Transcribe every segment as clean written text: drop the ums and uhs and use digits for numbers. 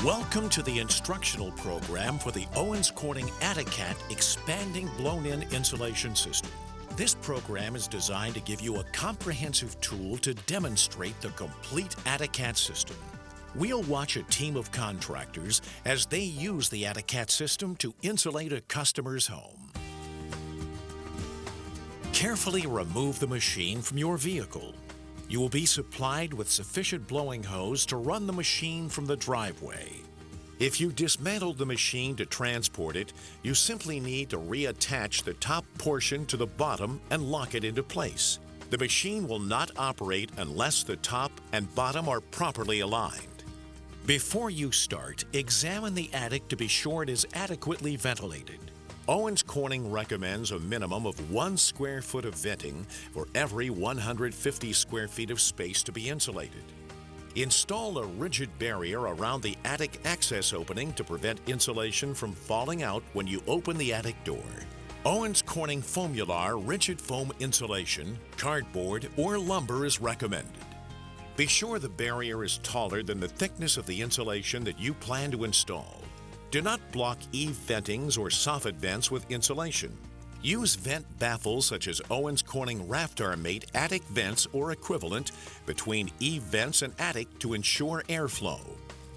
Welcome to the instructional program for the Owens Corning Atticat Expanding Blown-In Insulation System. This program is designed to give you a comprehensive tool to demonstrate the complete Atticat system. We'll watch a team of contractors as they use the Atticat system to insulate a customer's home. Carefully remove the machine from your vehicle. You will be supplied with sufficient blowing hose to run the machine from the driveway. If you dismantled the machine to transport it, you simply need to reattach the top portion to the bottom and lock it into place. The machine will not operate unless the top and bottom are properly aligned. Before you start, examine the attic to be sure it is adequately ventilated. Owens Corning recommends a minimum of 1 square foot of venting for every 150 square feet of space to be insulated. Install a rigid barrier around the attic access opening to prevent insulation from falling out when you open the attic door. Owens Corning Foamular rigid foam insulation, cardboard, or lumber is recommended. Be sure the barrier is taller than the thickness of the insulation that you plan to install. Do not block eave ventings or soffit vents with insulation. Use vent baffles such as Owens Corning Raftar-Mate attic vents or equivalent between eave vents and attic to ensure airflow.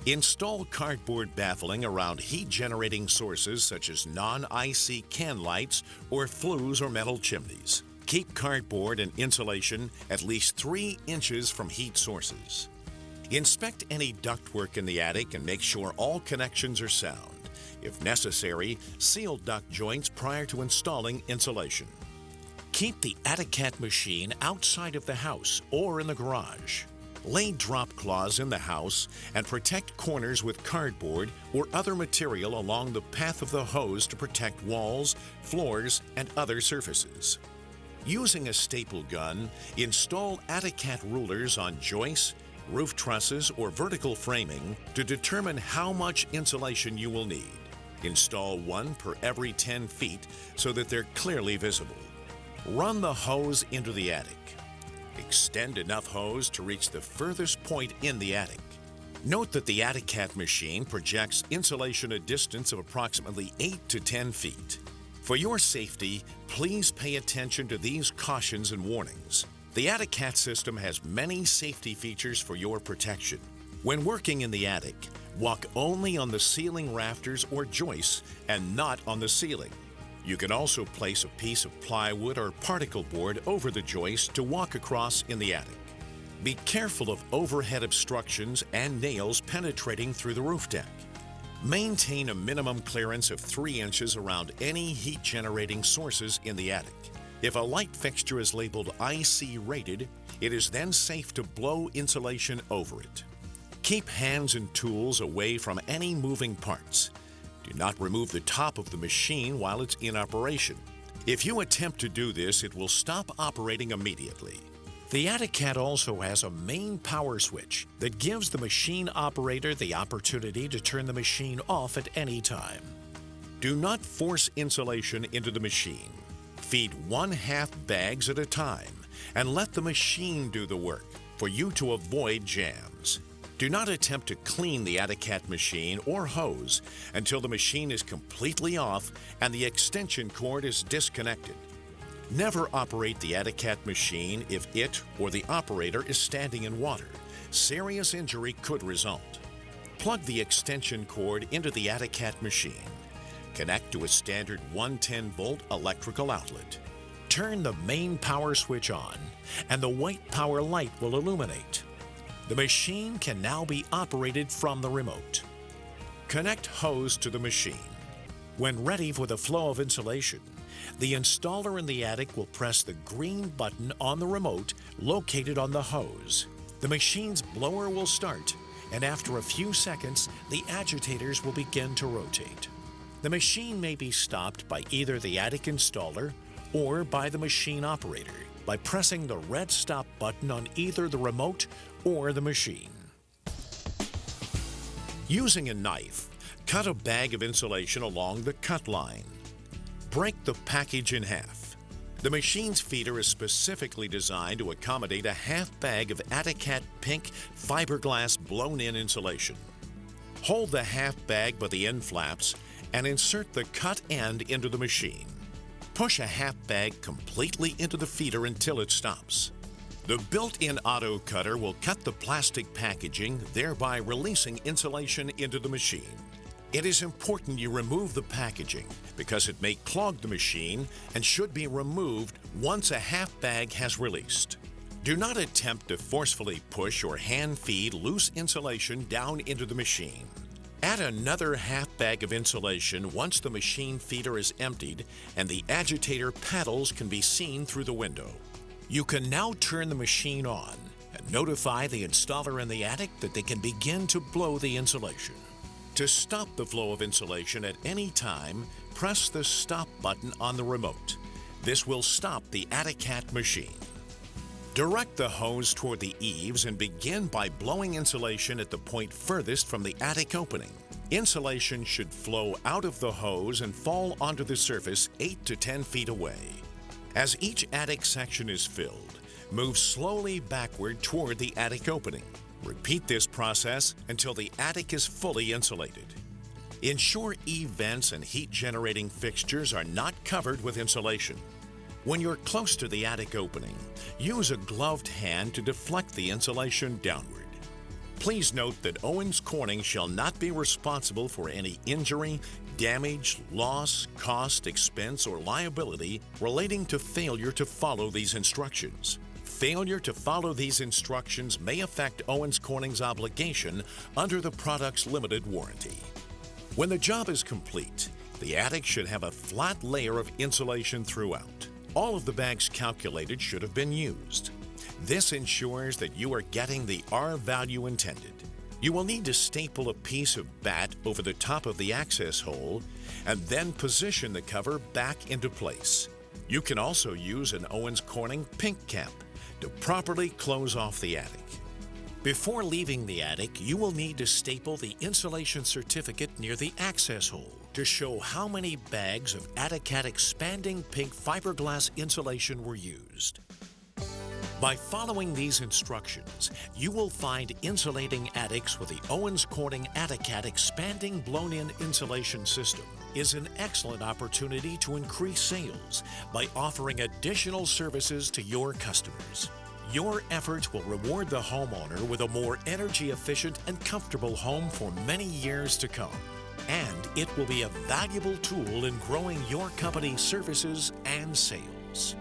Install cardboard baffling around heat-generating sources such as non-IC can lights or flues or metal chimneys. Keep cardboard and insulation at least 3 inches from heat sources. Inspect any ductwork in the attic and make sure all connections are sound. If necessary, seal duct joints prior to installing insulation. Keep the Atticat machine outside of the house or in the garage. Lay drop cloths in the house and protect corners with cardboard or other material along the path of the hose to protect walls, floors, and other surfaces. Using a staple gun, install Atticat rulers on joists, roof trusses, or vertical framing to determine how much insulation you will need. Install 1 per every 10 feet so that they're clearly visible. Run the hose into the attic. Extend enough hose to reach the furthest point in the attic. Note that the Atticat machine projects insulation a distance of approximately 8 to 10 feet. For your safety, please pay attention to these cautions and warnings. The Atticat system has many safety features for your protection. When working in the attic, walk only on the ceiling rafters or joists and not on the ceiling. You can also place a piece of plywood or particle board over the joist to walk across in the attic. Be careful of overhead obstructions and nails penetrating through the roof deck. Maintain a minimum clearance of 3 inches around any heat-generating sources in the attic. If a light fixture is labeled IC rated, it is then safe to blow insulation over it. Keep hands and tools away from any moving parts. Do not remove the top of the machine while it's in operation. If you attempt to do this, it will stop operating immediately. The Atticat also has a main power switch that gives the machine operator the opportunity to turn the machine off at any time. Do not force insulation into the machine. Feed 1/2 bags at a time and let the machine do the work for you to avoid jams. Do not attempt to clean the Atticat machine or hose until the machine is completely off and the extension cord is disconnected. Never operate the Atticat machine if it or the operator is standing in water. Serious injury could result. Plug the extension cord into the Atticat machine. Connect to a standard 110-volt electrical outlet. Turn the main power switch on, and the white power light will illuminate. The machine can now be operated from the remote. Connect hose to the machine. When ready for the flow of insulation, the installer in the attic will press the green button on the remote located on the hose. The machine's blower will start, and after a few seconds, the agitators will begin to rotate. The machine may be stopped by either the attic installer or by the machine operator by pressing the red stop button on either the remote or the machine. Using a knife, cut a bag of insulation along the cut line. Break the package in half. The machine's feeder is specifically designed to accommodate a half bag of Atticat pink fiberglass blown-in insulation. Hold the half bag by the end flaps and insert the cut end into the machine. Push a half bag completely into the feeder until it stops. The built-in auto cutter will cut the plastic packaging, thereby releasing insulation into the machine. It is important you remove the packaging because it may clog the machine and should be removed once a half bag has released. Do not attempt to forcefully push or hand feed loose insulation down into the machine. Add another half bag of insulation once the machine feeder is emptied and the agitator paddles can be seen through the window. You can now turn the machine on and notify the installer in the attic that they can begin to blow the insulation. To stop the flow of insulation at any time, press the stop button on the remote. This will stop the Attic-Cat machine. Direct the hose toward the eaves and begin by blowing insulation at the point furthest from the attic opening. Insulation should flow out of the hose and fall onto the surface 8 to 10 feet away. As each attic section is filled, move slowly backward toward the attic opening. Repeat this process until the attic is fully insulated. Ensure eave vents and heat-generating fixtures are not covered with insulation. When you're close to the attic opening, use a gloved hand to deflect the insulation downward. Please note that Owens Corning shall not be responsible for any injury, damage, loss, cost, expense, or liability relating to failure to follow these instructions. Failure to follow these instructions may affect Owens Corning's obligation under the product's limited warranty. When the job is complete, the attic should have a flat layer of insulation throughout. All of the bags calculated should have been used. This ensures that you are getting the R value intended. You will need to staple a piece of batt over the top of the access hole and then position the cover back into place. You can also use an Owens Corning pink cap to properly close off the attic. Before leaving the attic, you will need to staple the insulation certificate near the access hole to show how many bags of Attic-Cat expanding pink fiberglass insulation were used. By following these instructions, you will find insulating attics with the Owens Corning Attic-Cat expanding blown-in insulation system is an excellent opportunity to increase sales by offering additional services to your customers. Your efforts will reward the homeowner with a more energy-efficient and comfortable home for many years to come. And it will be a valuable tool in growing your company's services and sales.